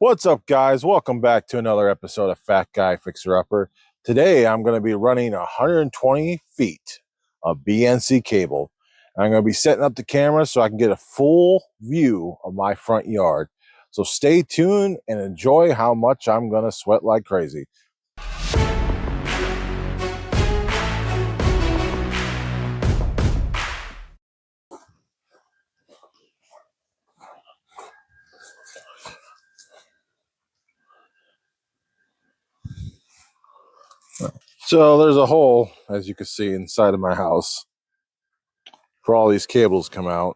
What's up, guys? Welcome back to another episode of FatGuy FixerUpper. Today, I'm going to be running 120 feet of BNC cable. I'm going to be setting up the camera so I can get a full view of my front yard. So stay tuned and enjoy how much I'm going to sweat like crazy. So there's a hole, as you can see, inside of my house for all these cables come out.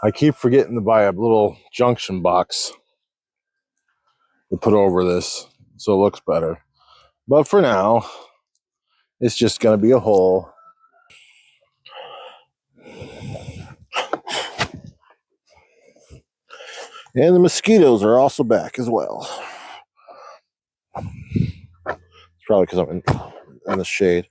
I keep forgetting to buy a little junction box to put over this so it looks better. But for now, it's just going to be a hole. And the mosquitoes are also back as well. It's probably because I'm in the shade.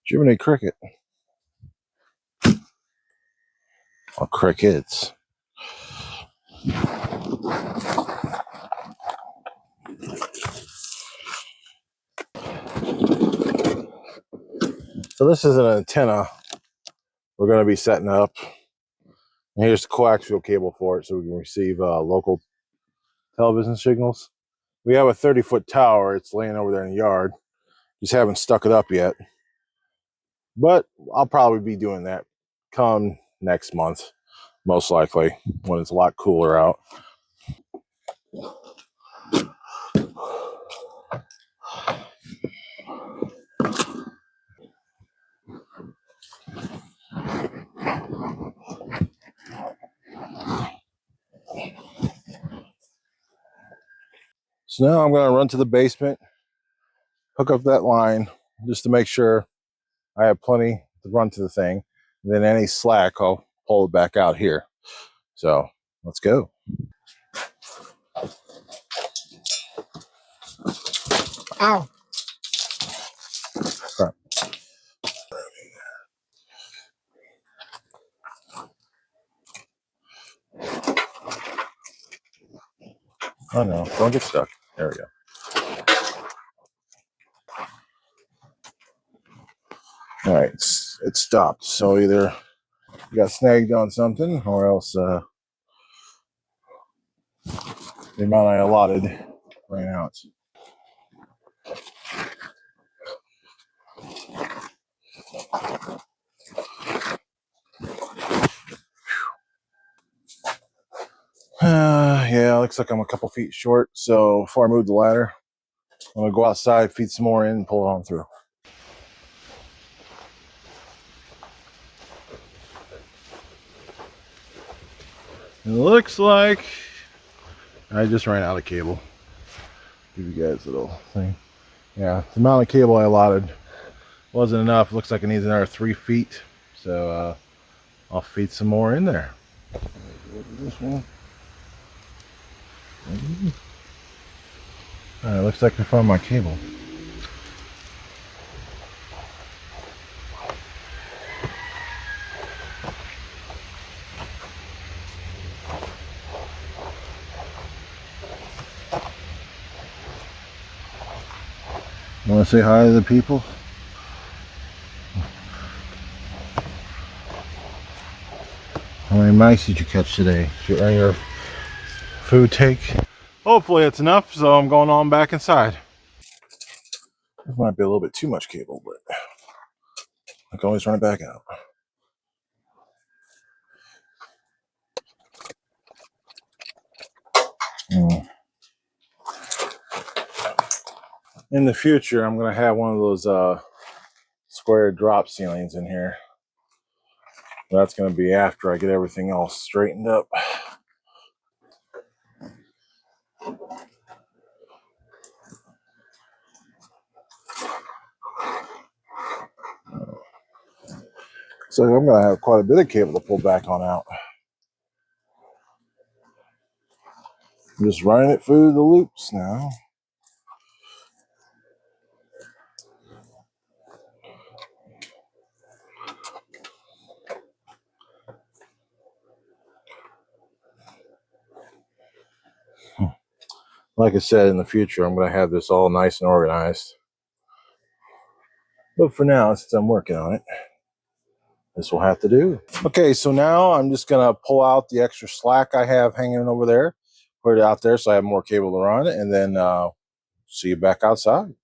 Jiminy Cricket. Or crickets. So this is an antenna we're going to be setting up. And here's the coaxial cable for it so we can receive local television signals. We have a 30-foot tower. It's laying over there in the yard. Just haven't stuck it up yet. But I'll probably be doing that come next month, most likely, when it's a lot cooler out. So now I'm going to run to the basement, hook up that line just to make sure I have plenty to run to the thing. And then any slack, I'll pull it back out here. So let's go. Ow. Right. Oh no, don't get stuck. There we go. All right, it stopped. So either you got snagged on something or else the amount I allotted ran out. Yeah, looks like I'm a couple feet short. So before I move the ladder, I'm gonna go outside, feed some more in, and pull it on through. It looks like I just ran out of cable. Give you guys a little thing. Yeah, the amount of cable I allotted wasn't enough. Looks like it needs another 3 feet. So I'll feed some more in there. This one. Alright, looks like I found my cable. Want to say hi to the people? How many mice did you catch today? On your food take? Hopefully it's enough, so I'm going on back inside. This might be a little bit too much cable, but I can always run it back out. In the future, I'm going to have one of those square drop ceilings in here. That's going to be after I get everything all straightened up. So I'm going to have quite a bit of cable to pull back on out. I'm just running it through the loops now. Like I said, in the future, I'm going to have this all nice and organized. But for now, since I'm working on it, this will have to do. Okay, so now I'm just going to pull out the extra slack I have hanging over there, put it out there so I have more cable to run, and then see you back outside.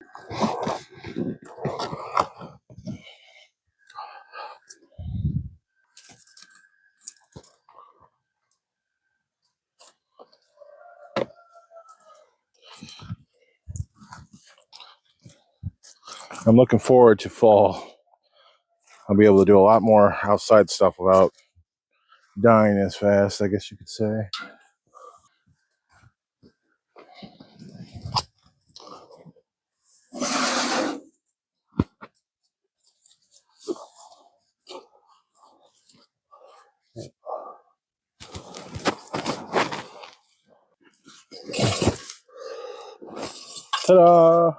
I'm looking forward to fall. I'll be able to do a lot more outside stuff without dying as fast, I guess you could say. Ta-da!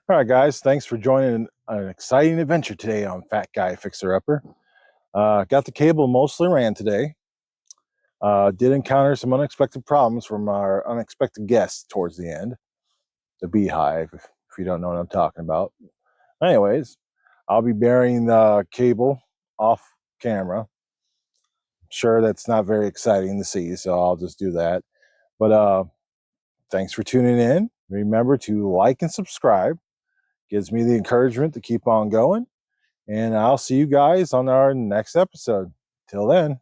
All right, guys, thanks for joining an exciting adventure today on Fat Guy Fixer Upper. Got the cable mostly ran today. Did encounter some unexpected problems from our unexpected guest towards the end, the Beehive, if you don't know what I'm talking about. Anyways, I'll be burying the cable off camera. Sure, that's not very exciting to see, so I'll just do that. But thanks for tuning in. Remember to like and subscribe. Gives me the encouragement to keep on going. And I'll see you guys on our next episode. Till then.